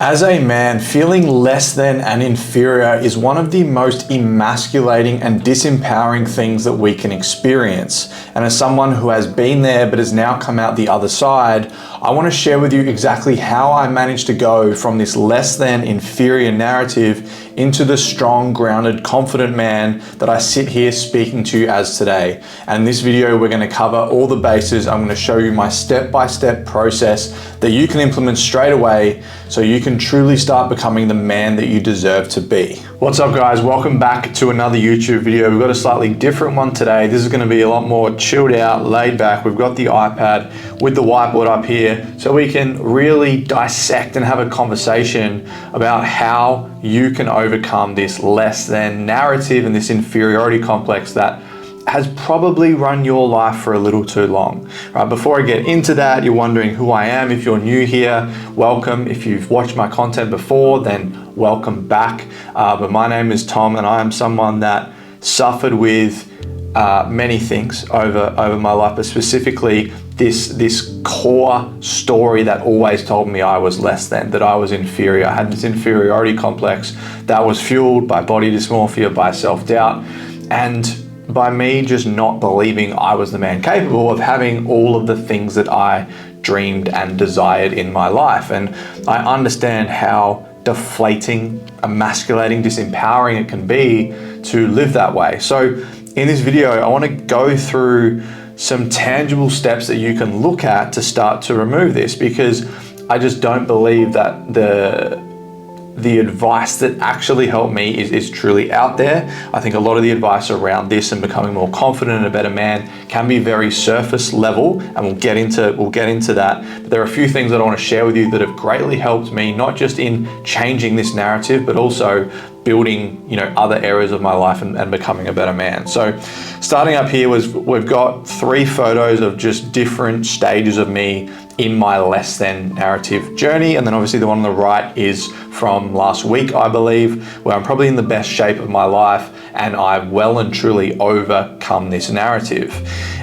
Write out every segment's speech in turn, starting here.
As a man, feeling less than and inferior is one of the most emasculating and disempowering things that we can experience. And as someone who has been there but has now come out the other side, I want to share with you exactly how I managed to go from this less than inferior narrative into the strong, grounded, confident man that I sit here speaking to you as today. And in this video, we're going to cover all the bases. I'm going to show you my step-by-step process that you can implement straight away so you can truly start becoming the man that you deserve to be. What's up, guys? Welcome back to another YouTube video. We've got a slightly different one today. This is going to be a lot more chilled out, laid back. We've got the iPad with the whiteboard up here so we can really dissect and have a conversation about how you can overcome this less than narrative and this inferiority complex that has probably run your life for a little too long. Right, before I get into that, you're wondering who I am. If you're new here, welcome. If you've watched my content before, then welcome back. But my name is Tom, and I am someone that suffered with many things over my life, but specifically this core story that always told me I was less than, that I was inferior. I had this inferiority complex that was fueled by body dysmorphia, by self-doubt, and by me just not believing I was the man capable of having all of the things that I dreamed and desired in my life. And I understand how deflating, emasculating, disempowering it can be to live that way. So in this video, I want to go through some tangible steps that you can look at to start to remove this, because I just don't believe that the advice that actually helped me is truly out there. I think a lot of the advice around this and becoming more confident and a better man can be very surface level, and we'll get into that. But there are a few things that I want to share with you that have greatly helped me, not just in changing this narrative, but also building, other areas of my life and becoming a better man. So starting up here we've got 3 photos of just different stages of me in my less than narrative journey. And then obviously the one on the right is from last week, I believe, where I'm probably in the best shape of my life and I've well and truly overcome this narrative.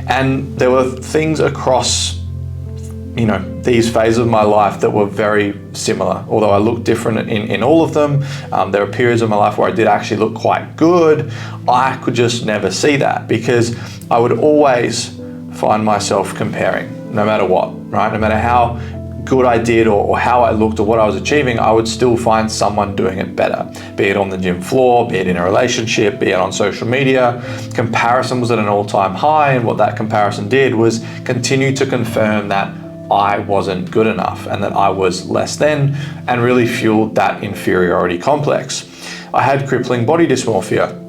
And there were things across these phases of my life that were very similar, although I look different in all of them. There are periods of my life where I did actually look quite good. I could just never see that because I would always find myself comparing, no matter what, right? No matter how good I did or how I looked or what I was achieving, I would still find someone doing it better, be it on the gym floor, be it in a relationship, be it on social media. Comparison was at an all-time high, and what that comparison did was continue to confirm that I wasn't good enough and that I was less than, and really fueled that inferiority complex. I had crippling body dysmorphia.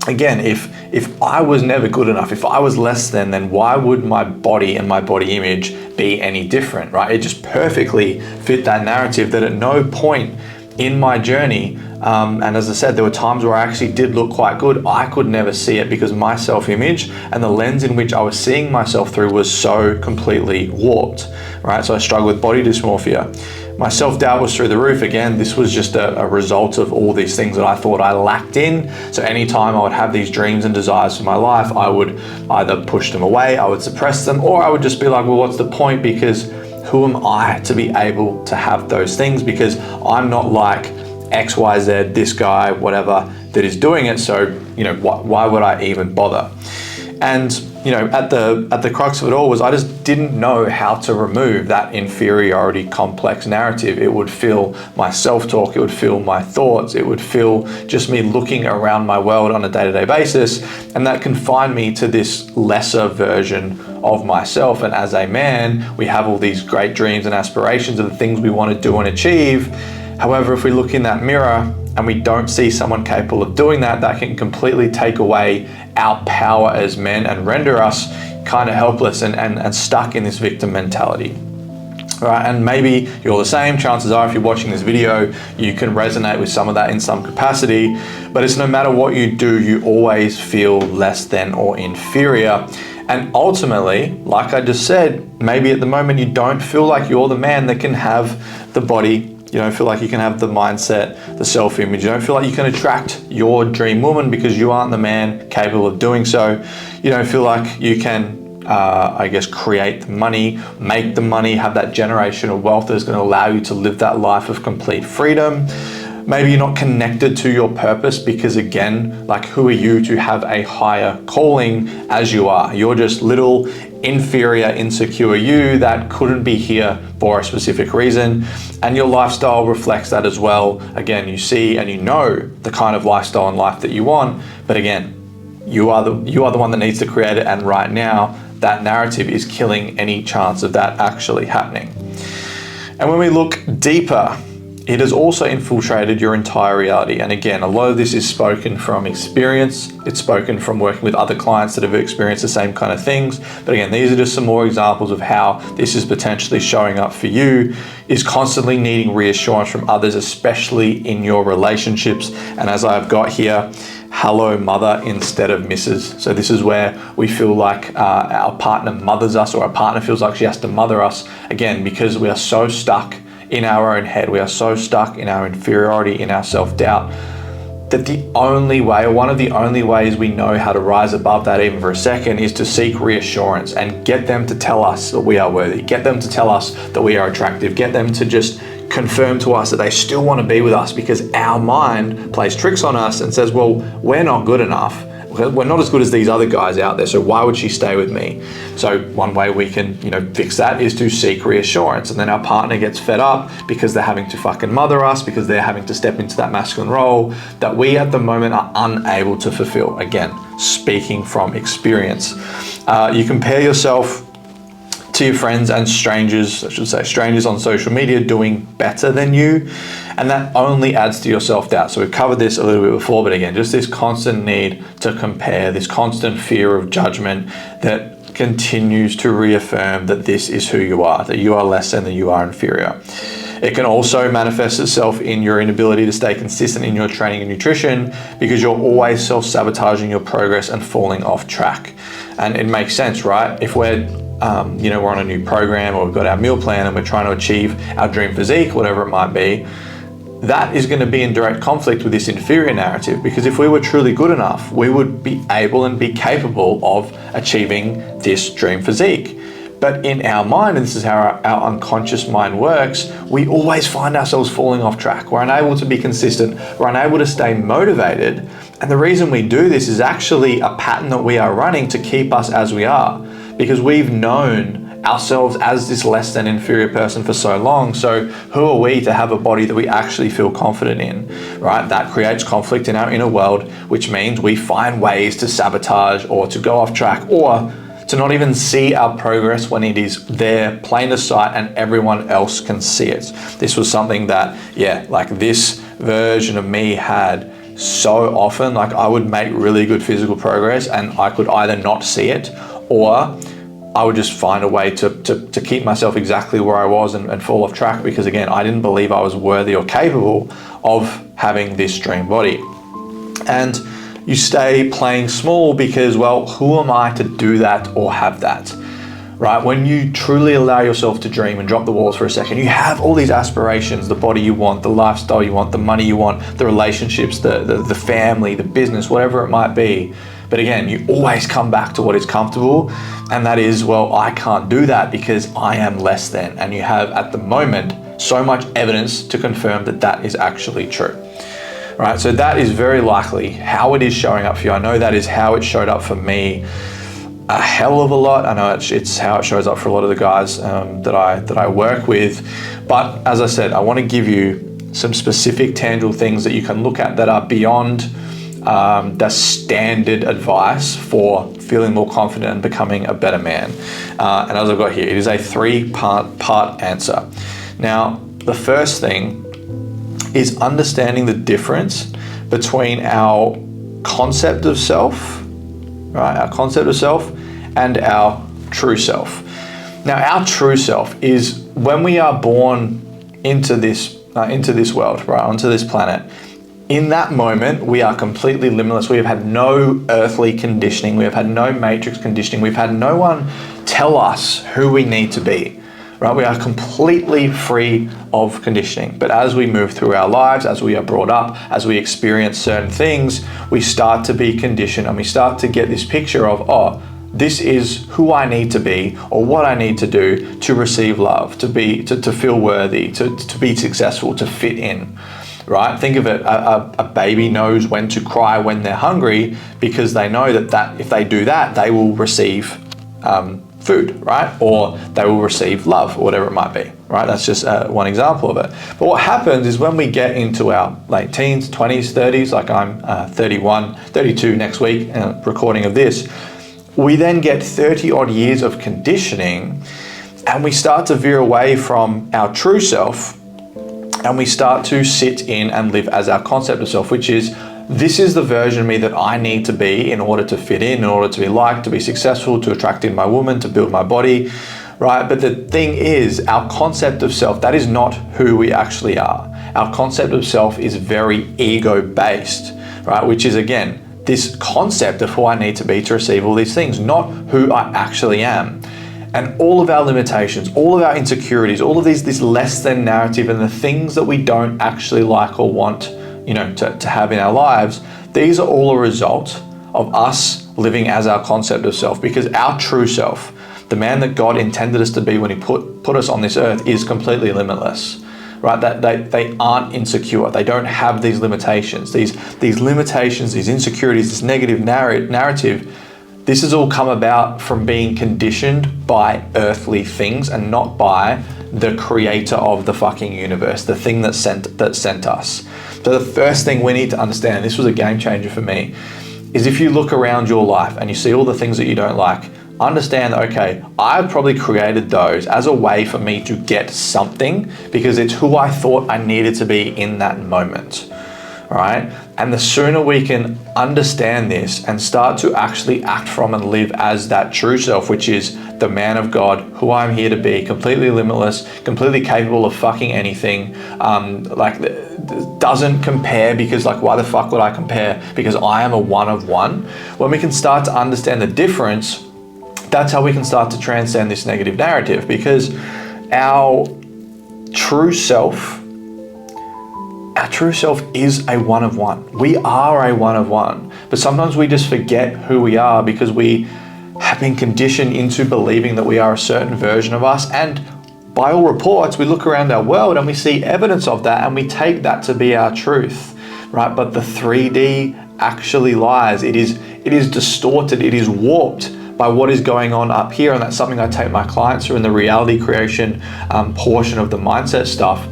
Again, if I was never good enough, if I was less than, then why would my body and my body image be any different, right? It just perfectly fit that narrative that at no point in my journey, and as I said, there were times where I actually did look quite good. I could never see it because my self-image and the lens in which I was seeing myself through was so completely warped, right? So I struggled with body dysmorphia. My self-doubt was through the roof. Again, this was just a result of all these things that I thought I lacked in. So anytime I would have these dreams and desires for my life, I would either push them away, I would suppress them, or I would just be like, well, what's the point? Because who am I to be able to have those things? Because I'm not like XYZ, this guy, whatever, that is doing it. So, why would I even bother? And, at the crux of it all was I just didn't know how to remove that inferiority complex narrative. It would fill my self-talk, it would fill my thoughts, it would fill just me looking around my world on a day-to-day basis. And that confined me to this lesser version of myself. And as a man, we have all these great dreams and aspirations of the things we want to do and achieve. However, if we look in that mirror and we don't see someone capable of doing that, that can completely take away our power as men and render us kind of helpless and stuck in this victim mentality. Right, and maybe you're the same. Chances are if you're watching this video, you can resonate with some of that in some capacity, but it's no matter what you do, you always feel less than or inferior. And ultimately, like I just said, maybe at the moment you don't feel like you're the man that can have the body. You don't feel like you can have the mindset, the self-image. You don't feel like you can attract your dream woman because you aren't the man capable of doing so. You don't feel like you can create the money, make the money, have that generational wealth that is going to allow you to live that life of complete freedom. Maybe you're not connected to your purpose because, again, like, who are you to have a higher calling as you are? You're just little inferior, insecure you that couldn't be here for a specific reason. And your lifestyle reflects that as well. Again, you see and you know the kind of lifestyle and life that you want, but again, you are the one that needs to create it. And right now, that narrative is killing any chance of that actually happening. And when we look deeper, it has also infiltrated your entire reality. And again, a lot of this is spoken from experience. It's spoken from working with other clients that have experienced the same kind of things. But again, these are just some more examples of how this is potentially showing up for you, is constantly needing reassurance from others, especially in your relationships. And as I've got here, hello mother instead of Mrs. So this is where we feel like our partner mothers us, or our partner feels like she has to mother us, again, because we are so stuck in our own head. We are so stuck in our inferiority, in our self-doubt, that the only way, or one of the only ways we know how to rise above that even for a second, is to seek reassurance and get them to tell us that we are worthy, get them to tell us that we are attractive, get them to just confirm to us that they still want to be with us, because our mind plays tricks on us and says, well, we're not good enough. We're not as good as these other guys out there, so why would she stay with me? So one way we can, fix that is to seek reassurance. And then our partner gets fed up because they're having to fucking mother us, because they're having to step into that masculine role that we at the moment are unable to fulfill. Again, speaking from experience. You compare yourself to your friends and strangers, I should say strangers on social media doing better than you, and that only adds to your self-doubt. So we've covered this a little bit before, but again, just this constant need to compare, this constant fear of judgment that continues to reaffirm that this is who you are, that you are less than, that you are inferior. It can also manifest itself in your inability to stay consistent in your training and nutrition, because you're always self-sabotaging your progress and falling off track. And it makes sense, right? If we're we're on a new program, or we've got our meal plan and we're trying to achieve our dream physique, whatever it might be, that is going to be in direct conflict with this inferior narrative, because if we were truly good enough, we would be able and be capable of achieving this dream physique. But in our mind, and this is how our unconscious mind works, we always find ourselves falling off track. We're unable to be consistent. We're unable to stay motivated. And the reason we do this is actually a pattern that we are running to keep us as we are, because we've known ourselves as this less than inferior person for so long. So who are we to have a body that we actually feel confident in, right? That creates conflict in our inner world, which means we find ways to sabotage or to go off track, or to not even see our progress when it is there, plain as sight, and everyone else can see it. This was something that, this version of me had so often. Like, I would make really good physical progress and I could either not see it, or I would just find a way to keep myself exactly where I was and fall off track, because again, I didn't believe I was worthy or capable of having this dream body. And you stay playing small because, well, who am I to do that or have that, right? When you truly allow yourself to dream and drop the walls for a second, you have all these aspirations, the body you want, the lifestyle you want, the money you want, the relationships, the family, the business, whatever it might be. But again, you always come back to what is comfortable, and that is, well, I can't do that because I am less than. And you have at the moment so much evidence to confirm that that is actually true. Right, so that is very likely how it is showing up for you. I know that is how it showed up for me a hell of a lot. I know it's how it shows up for a lot of the guys that I work with. But as I said, I want to give you some specific tangible things that you can look at that are beyond the standard advice for feeling more confident and becoming a better man. And as I've got here, it is a three-part answer. Now, the first thing is understanding the difference between our concept of self, right? Our concept of self and our true self. Now, our true self is when we are born into this world, right, onto this planet. In that moment, we are completely limitless. We have had no earthly conditioning. We have had no matrix conditioning. We've had no one tell us who we need to be. Right, we are completely free of conditioning. But as we move through our lives, as we are brought up, as we experience certain things, we start to be conditioned, and we start to get this picture of, oh, this is who I need to be or what I need to do to receive love, to feel worthy, to be successful, to fit in, right? Think of it, a baby knows when to cry when they're hungry because they know that if they do that, they will receive food, right? Or they will receive love, or whatever it might be, right? That's just one example of it. But what happens is when we get into our late teens, 20s, 30s, like I'm 31, 32 next week, recording of this, we then get 30 odd years of conditioning and we start to veer away from our true self and we start to sit in and live as our concept of self, which is, this is the version of me that I need to be in order to fit in order to be liked, to be successful, to attract in my woman, to build my body, right? But the thing is, our concept of self, that is not who we actually are. Our concept of self is very ego-based, right? Which is, again, this concept of who I need to be to receive all these things, not who I actually am. And all of our limitations, all of our insecurities, all of this less than narrative and the things that we don't actually like or want, to have in our lives, these are all a result of us living as our concept of self, because our true self, the man that God intended us to be when he put us on this earth, is completely limitless, right? That they aren't insecure. They don't have these limitations, these limitations, these insecurities, this negative narrative. This has all come about from being conditioned by earthly things and not by the creator of the fucking universe, the thing that sent us. So the first thing we need to understand, and this was a game changer for me, is if you look around your life and you see all the things that you don't like, understand that, okay, I've probably created those as a way for me to get something because it's who I thought I needed to be in that moment, right? And the sooner we can understand this and start to actually act from and live as that true self, which is the man of God, who I'm here to be, completely limitless, completely capable of fucking anything, doesn't compare, because why the fuck would I compare? Because I am a one of one. When we can start to understand the difference, that's how we can start to transcend this negative narrative, because our true self is a one of one. We are a one of one, but sometimes we just forget who we are because we have been conditioned into believing that we are a certain version of us. And by all reports, we look around our world and we see evidence of that and we take that to be our truth, right? But the 3D actually lies. It is distorted. It is warped by what is going on up here. And that's something I take my clients through in the reality creation portion of the mindset stuff,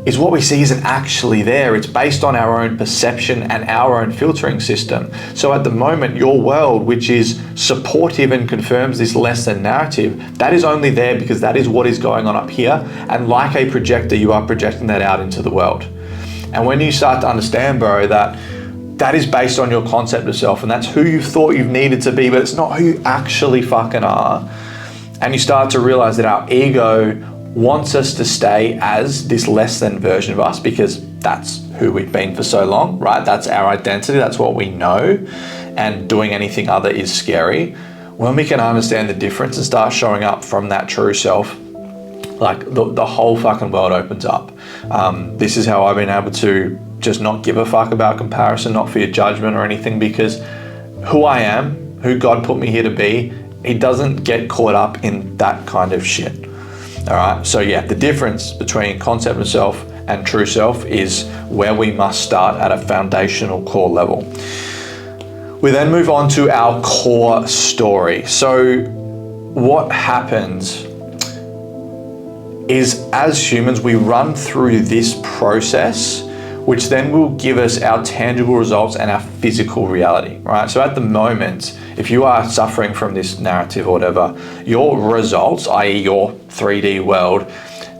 is what we see isn't actually there. It's based on our own perception and our own filtering system. So at the moment, your world, which is supportive and confirms this less than narrative, that is only there because that is what is going on up here. And like a projector, you are projecting that out into the world. And when you start to understand, bro, that is based on your concept of self, and that's who you thought you've needed to be, but it's not who you actually fucking are. And you start to realize that our ego wants us to stay as this less than version of us because that's who we've been for so long, right? That's our identity, that's what we know, and doing anything other is scary. When we can understand the difference and start showing up from that true self, the whole fucking world opens up. This is how I've been able to just not give a fuck about comparison, not fear judgment or anything, because who I am, who God put me here to be, he doesn't get caught up in that kind of shit. All right, so yeah, the difference between concept of self and true self is where we must start at a foundational core level. We then move on to our core story. So what happens is, as humans, we run through this process, which then will give us our tangible results and our physical reality, right? So at the moment, if you are suffering from this narrative or whatever, your results, i.e. your 3D world,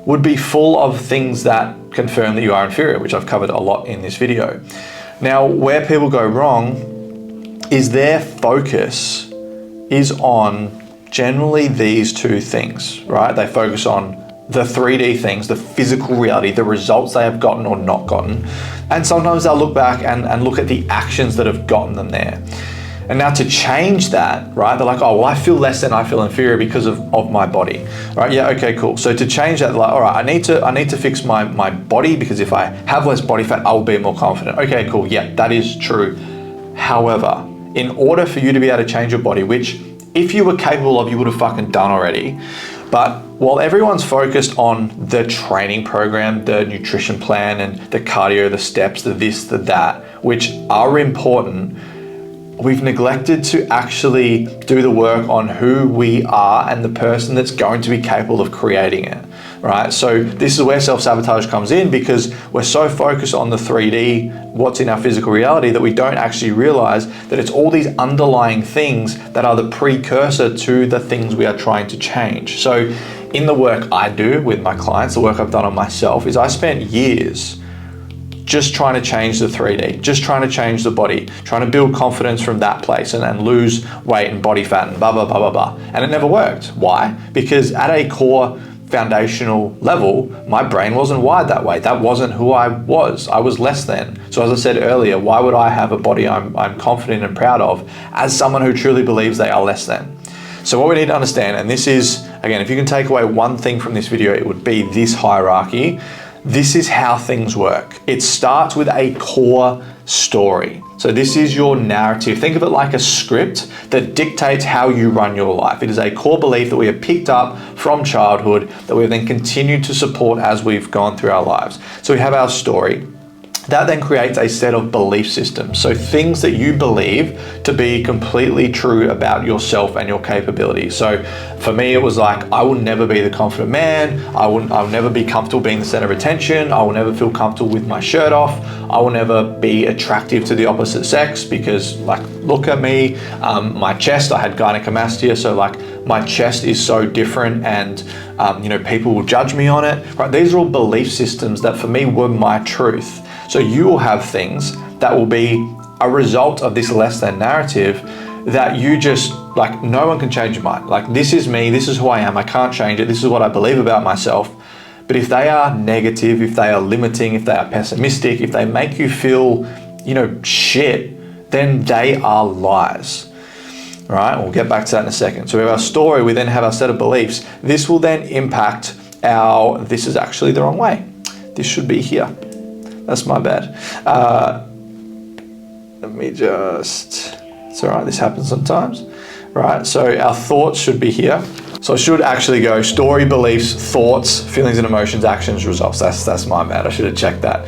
would be full of things that confirm that you are inferior, which I've covered a lot in this video. Now, where people go wrong is their focus is on generally these two things, right? They focus on the 3D things, the physical reality, the results they have gotten or not gotten. And sometimes they'll look back and look at the actions that have gotten them there. And now to change that, right? They're like, oh, well, I feel less than, I feel inferior because of my body, right? Yeah, okay, cool. So to change that, they're like, all right, I need to fix my body, because if I have less body fat, I'll be more confident. Okay, cool. Yeah, that is true. However, in order for you to be able to change your body, which if you were capable of, you would have fucking done already. But while everyone's focused on the training program, the nutrition plan, and the cardio, the steps, the this, the that, which are important, we've neglected to actually do the work on who we are and the person that's going to be capable of creating it, right? So this is where self-sabotage comes in, because we're so focused on the 3D, what's in our physical reality, that we don't actually realize that it's all these underlying things that are the precursor to the things we are trying to change. So in the work I do with my clients, the work I've done on myself, is I spent years just trying to change the 3D, just trying to change the body, trying to build confidence from that place and lose weight and body fat and blah, blah, blah, blah, blah. And it never worked. Why? Because at a core foundational level, my brain wasn't wired that way. That wasn't who I was. I was less than. So as I said earlier, why would I have a body I'm confident and proud of as someone who truly believes they are less than? So what we need to understand, and this is, again, if you can take away one thing from this video, it would be this hierarchy. This is how things work. It starts with a core story. So this is your narrative. Think of it like a script that dictates how you run your life. It is a core belief that we have picked up from childhood that we have then continued to support as we've gone through our lives. So we have our story. That then creates a set of belief systems. So things that you believe to be completely true about yourself and your capabilities. So for me, it was like, I will never be the confident man. I'll never be comfortable being the center of attention. I will never feel comfortable with my shirt off. I will never be attractive to the opposite sex because, like, look at me, my chest, I had gynecomastia. So like my chest is so different and people will judge me on it, right? These are all belief systems that for me were my truth. So you will have things that will be a result of this less than narrative that you just, like, no one can change your mind. Like, this is me, this is who I am, I can't change it, this is what I believe about myself. But if they are negative, if they are limiting, if they are pessimistic, if they make you feel, shit, then they are lies. All right, we'll get back to that in a second. So we have our story, we then have our set of beliefs. This will then impact this is actually the wrong way. This should be here. That's my bad. Let me just, it's all right, this happens sometimes. Right, so our thoughts should be here. So I should actually go story, beliefs, thoughts, feelings and emotions, actions, results. That's my bad, I should have checked that.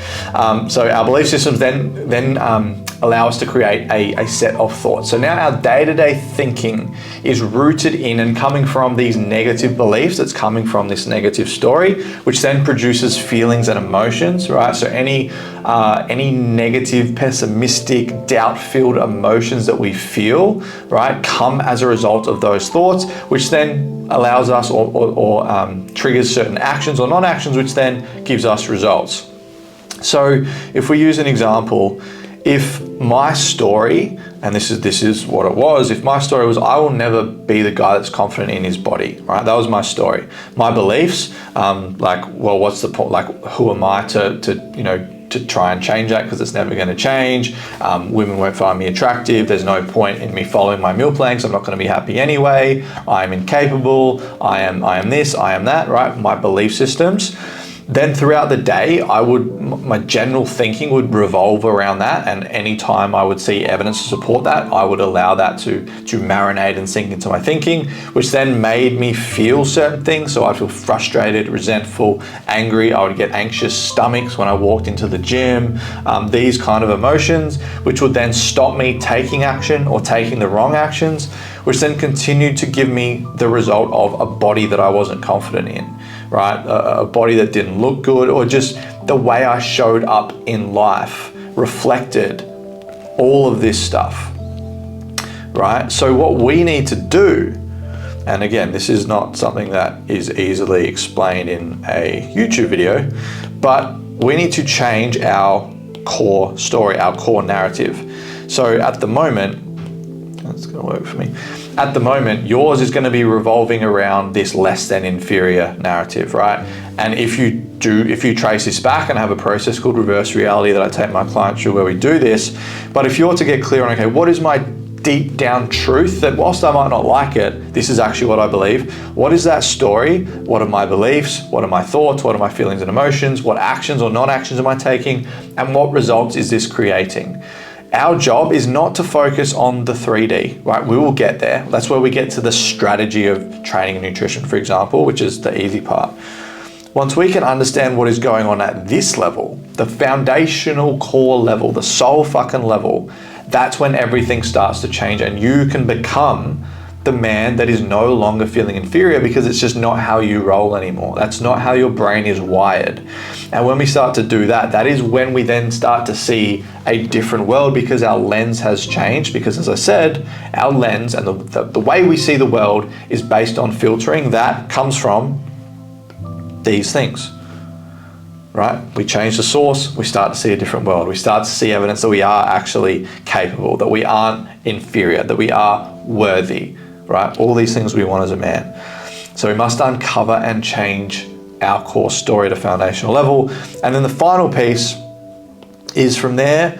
So our belief systems then allow us to create a set of thoughts. So now our day-to-day thinking is rooted in and coming from these negative beliefs. It's coming from this negative story, which then produces feelings and emotions, right? So any negative, pessimistic, doubt-filled emotions that we feel, right, come as a result of those thoughts, which then allows us or triggers certain actions or non-actions, which then gives us results. So if we use an example, if my story, and this is what it was, if my story was, I will never be the guy that's confident in his body, right? That was my story. My beliefs, what's the point? Like, who am I to try and change that, because it's never going to change. Women won't find me attractive. There's no point in me following my meal plan because I'm not going to be happy anyway. I am incapable. I am this, I am that, right? My belief systems. Then throughout the day, my general thinking would revolve around that, and anytime I would see evidence to support that, I would allow that to marinate and sink into my thinking, which then made me feel certain things. So I'd feel frustrated, resentful, angry. I would get anxious stomachs when I walked into the gym, these kind of emotions, which would then stop me taking action or taking the wrong actions, which then continued to give me the result of a body that I wasn't confident in. Right, a body that didn't look good, or just the way I showed up in life reflected all of this stuff, right? So what we need to do, and again, this is not something that is easily explained in a YouTube video, but we need to change our core story, our core narrative. So at the moment, that's gonna work for me. At the moment, yours is going to be revolving around this less than inferior narrative, right? And if you trace this back, and I have a process called reverse reality that I take my clients through where we do this, but if you're to get clear on, okay, what is my deep down truth, that whilst I might not like it, this is actually what I believe. What is that story? What are my beliefs? What are my thoughts? What are my feelings and emotions? What actions or non-actions am I taking? And what results is this creating? Our job is not to focus on the 3D, right? We will get there. That's where we get to the strategy of training and nutrition, for example, which is the easy part. Once we can understand what is going on at this level, the foundational core level, the soul fucking level, that's when everything starts to change and you can become the man that is no longer feeling inferior, because it's just not how you roll anymore. That's not how your brain is wired. And when we start to do that, that is when we then start to see a different world, because our lens has changed. Because as I said, our lens and the way we see the world is based on filtering that comes from these things, right? We change the source, we start to see a different world. We start to see evidence that we are actually capable, that we aren't inferior, that we are worthy, right? All these things we want as a man. So we must uncover and change our core story at a foundational level. And then the final piece is, from there,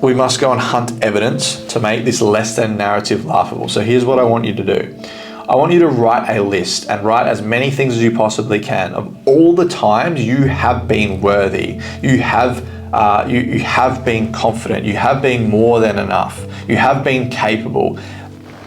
we must go and hunt evidence to make this less than narrative laughable. So here's what I want you to do. I want you to write a list and write as many things as you possibly can of all the times you have been worthy, you have been confident, you have been more than enough, you have been capable.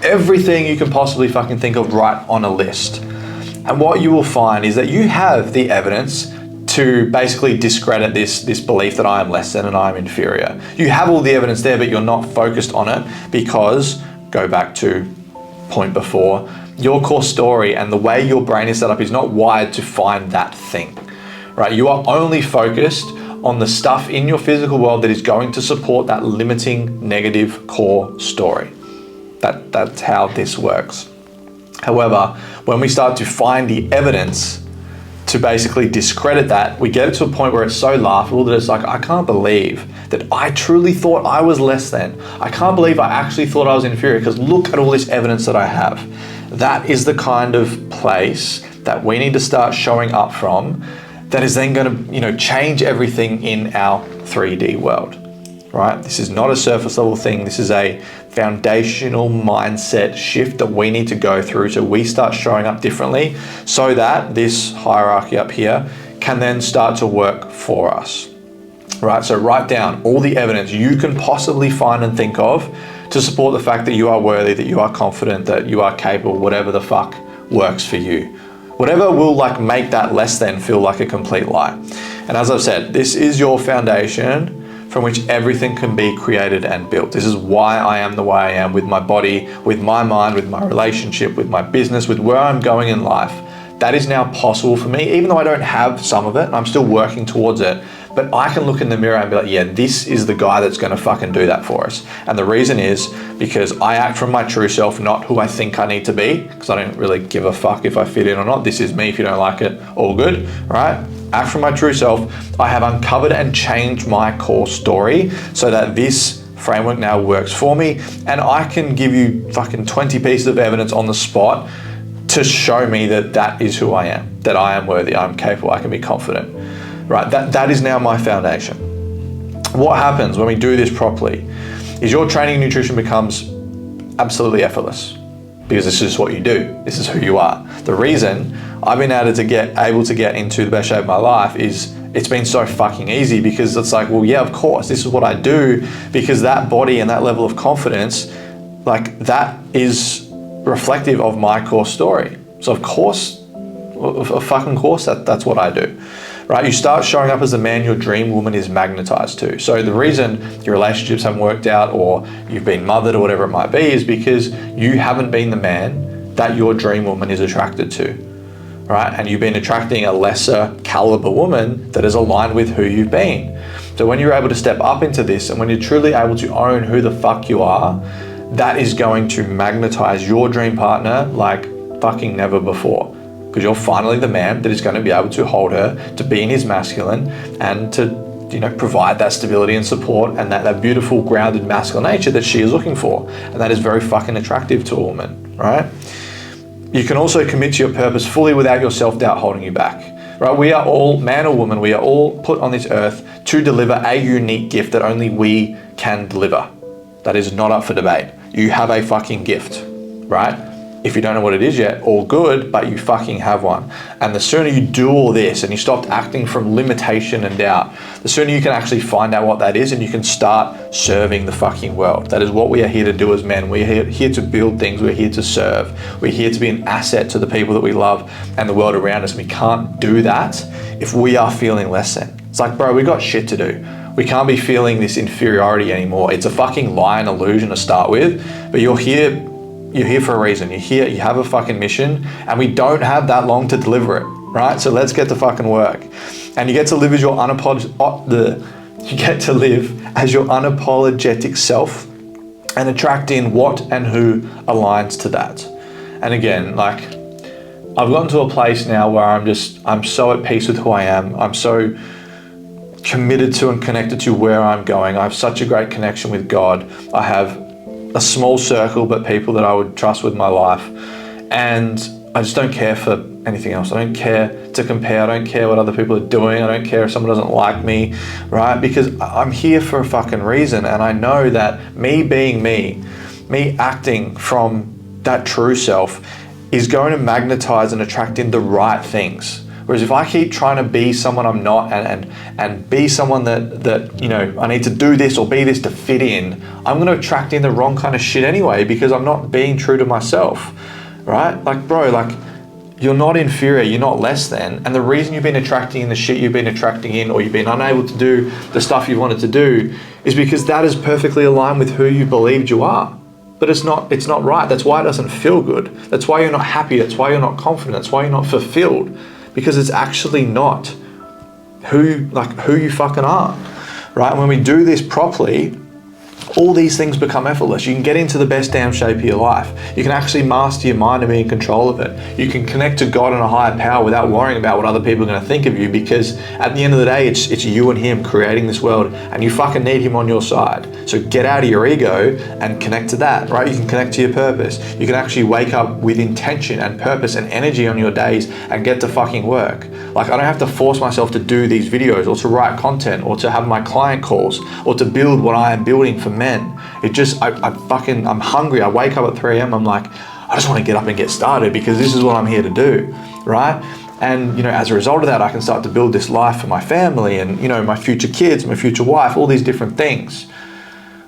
Everything you can possibly fucking think of, write on a list. And what you will find is that you have the evidence to basically discredit this belief that I am less than and I am inferior. You have all the evidence there, but you're not focused on it because, go back to point before, your core story and the way your brain is set up is not wired to find that thing, right? You are only focused on the stuff in your physical world that is going to support that limiting negative core story. That's how this works. However, when we start to find the evidence to basically discredit that, we get it to a point where it's so laughable that it's like, I can't believe that I truly thought I was less than. I can't believe I actually thought I was inferior because look at all this evidence that I have. That is the kind of place that we need to start showing up from, that is then going to, change everything in our 3D world, right? This is not a surface level thing. This is a foundational mindset shift that we need to go through so we start showing up differently, so that this hierarchy up here can then start to work for us, right? So write down all the evidence you can possibly find and think of to support the fact that you are worthy, that you are confident, that you are capable, whatever the fuck works for you. Whatever will make that less than feel like a complete lie. And as I've said, this is your foundation from which everything can be created and built. This is why I am the way I am with my body, with my mind, with my relationship, with my business, with where I'm going in life. That is now possible for me, even though I don't have some of it and I'm still working towards it. But I can look in the mirror and be like, yeah, this is the guy that's gonna fucking do that for us. And the reason is because I act from my true self, not who I think I need to be, because I don't really give a fuck if I fit in or not. This is me. If you don't like it, all good, right? Act from my true self. I have uncovered and changed my core story so that this framework now works for me. And I can give you fucking 20 pieces of evidence on the spot to show me that that is who I am, that I am worthy, I'm capable, I can be confident, right? That is now my foundation. What happens when we do this properly is your training and nutrition becomes absolutely effortless, because this is what you do. This is who you are. The reason I've been able to get into the best shape of my life is it's been so fucking easy, because it's like, well, yeah, of course, this is what I do, because that body and that level of confidence, that is reflective of my core story. So of course, that's what I do, right? You start showing up as the man your dream woman is magnetized to. So the reason your relationships haven't worked out, or you've been mothered, or whatever it might be, is because you haven't been the man that your dream woman is attracted to, right? And you've been attracting a lesser caliber woman that is aligned with who you've been. So when you're able to step up into this, and when you're truly able to own who the fuck you are, that is going to magnetize your dream partner like fucking never before, because you're finally the man that is going to be able to hold her, to be in his masculine, and to provide that stability and support and that beautiful grounded masculine nature that she is looking for. And that is very fucking attractive to a woman, right? You can also commit to your purpose fully without your self-doubt holding you back, right? We are all, man or woman, we are all put on this earth to deliver a unique gift that only we can deliver. That is not up for debate. You have a fucking gift, right? If you don't know what it is yet, all good, but you fucking have one. And the sooner you do all this and you stop acting from limitation and doubt, the sooner you can actually find out what that is and you can start serving the fucking world. That is what we are here to do as men. We're here to build things. We're here to serve. We're here to be an asset to the people that we love and the world around us. We can't do that if we are feeling less than. It's like, bro, we got shit to do. We can't be feeling this inferiority anymore. It's a fucking lie and illusion to start with, but you're here for a reason. You're here, you have a fucking mission, and we don't have that long to deliver it, right? So let's get to fucking work. And you get to live as your unapologetic self and attract in what and who aligns to that. And again, like, I've gotten to a place now where I'm so at peace with who I am. I'm so committed to and connected to where I'm going. I have such a great connection with God. I have a small circle, but people that I would trust with my life. And I just don't care for anything else. I don't care to compare. I don't care what other people are doing. I don't care if someone doesn't like me, right? Because I'm here for a fucking reason. And I know that me being me acting from that true self is going to magnetize and attract in the right things. Whereas if I keep trying to be someone I'm not and be someone that you know, I need to do this or be this to fit in, I'm going to attract in the wrong kind of shit anyway because I'm not being true to myself, right? Like, bro, like, you're not inferior, you're not less than. And the reason you've been attracting in the shit you've been attracting in, or you've been unable to do the stuff you wanted to do, is because that is perfectly aligned with who you believed you are. But it's not right. That's why it doesn't feel good. That's why you're not happy. That's why you're not confident. That's why you're not fulfilled. Because it's actually not who you fucking are, right? And when we do this properly, all these things become effortless. You can get into the best damn shape of your life. You can actually master your mind and be in control of it. You can connect to God and a higher power without worrying about what other people are going to think of you, because at the end of the day, it's you and him creating this world, and you fucking need him on your side. So get out of your ego and connect to that, right? You can connect to your purpose. You can actually wake up with intention and purpose and energy on your days and get to fucking work. Like, I don't have to force myself to do these videos or to write content or to have my client calls or to build what I am building for men. It just, I'm hungry. I wake up at 3 a.m. I'm like, I just want to get up and get started because this is what I'm here to do, right? And, you know, as a result of that, I can start to build this life for my family and, you know, my future kids, my future wife, all these different things,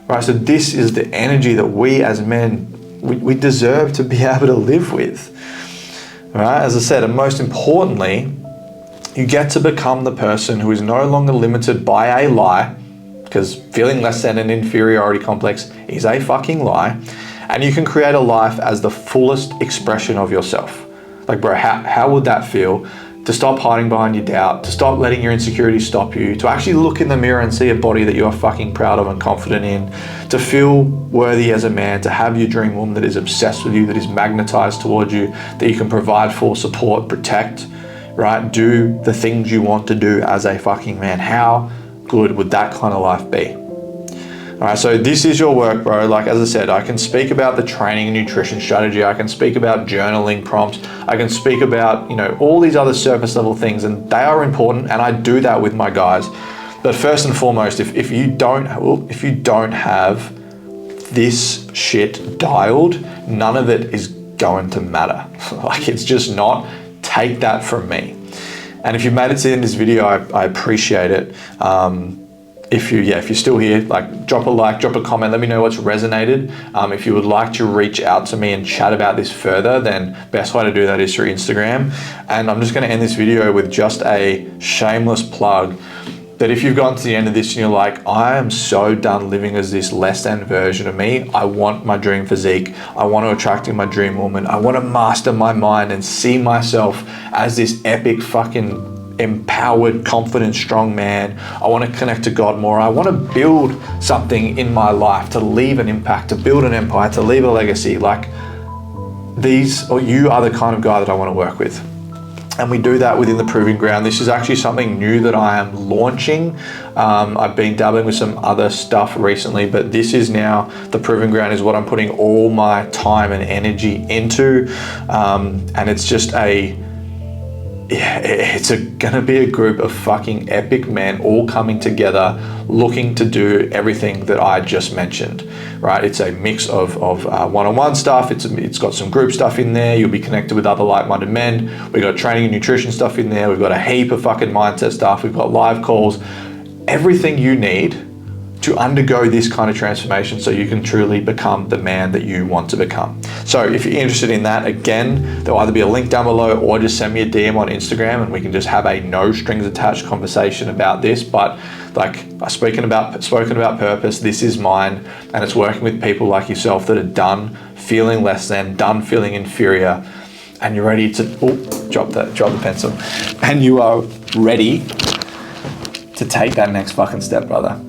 right? So this is the energy that we as men, we deserve to be able to live with, right? As I said, and most importantly, you get to become the person who is no longer limited by a lie, because feeling less than an inferiority complex is a fucking lie, and you can create a life as the fullest expression of yourself. Like, bro, how would that feel? To stop hiding behind your doubt, to stop letting your insecurities stop you, to actually look in the mirror and see a body that you are fucking proud of and confident in, to feel worthy as a man, to have your dream woman that is obsessed with you, that is magnetized towards you, that you can provide for, support, protect, right? Do the things you want to do as a fucking man. How good would that kind of life be? All right, so this is your work, bro. Like, as I said, I can speak about the training and nutrition strategy. I can speak about journaling prompts. I can speak about, you know, all these other surface level things, and they are important, and I do that with my guys. But first and foremost, if you don't have this shit dialed, none of it is going to matter. Like, it's just not. Take that from me. And if you've made it to the end of this video, I appreciate it. If you're still here, like, drop a like, drop a comment, let me know what's resonated. If you would like to reach out to me and chat about this further, then best way to do that is through Instagram. And I'm just gonna end this video with just a shameless plug that if you've gotten to the end of this and you're like, I am so done living as this less than version of me. I want my dream physique. I want to attract in my dream woman. I want to master my mind and see myself as this epic fucking empowered, confident, strong man. I want to connect to God more. I want to build something in my life, to leave an impact, to build an empire, to leave a legacy. Like, you are the kind of guy that I want to work with. And we do that within the Proving Ground. This is actually something new that I am launching. I've been dabbling with some other stuff recently, but this is now, the Proving Ground is what I'm putting all my time and energy into. And it's just yeah, it's gonna be a group of fucking epic men all coming together, looking to do everything that I just mentioned, right? It's a mix of one-on-one stuff. It's got some group stuff in there. You'll be connected with other like-minded men. We've got training and nutrition stuff in there. We've got a heap of fucking mindset stuff. We've got live calls, everything you need to undergo this kind of transformation so you can truly become the man that you want to become. So if you're interested in that, again, there'll either be a link down below or just send me a DM on Instagram and we can just have a no strings attached conversation about this. But like I've spoken about purpose, this is mine, and it's working with people like yourself that are done feeling less than, done feeling inferior, and you're ready to, drop the pencil, and you are ready to take that next fucking step, brother.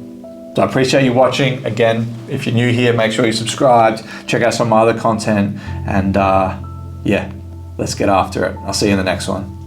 So I appreciate you watching. Again, if you're new here, make sure you're subscribed, check out some of my other content, and yeah, let's get after it. I'll see you in the next one.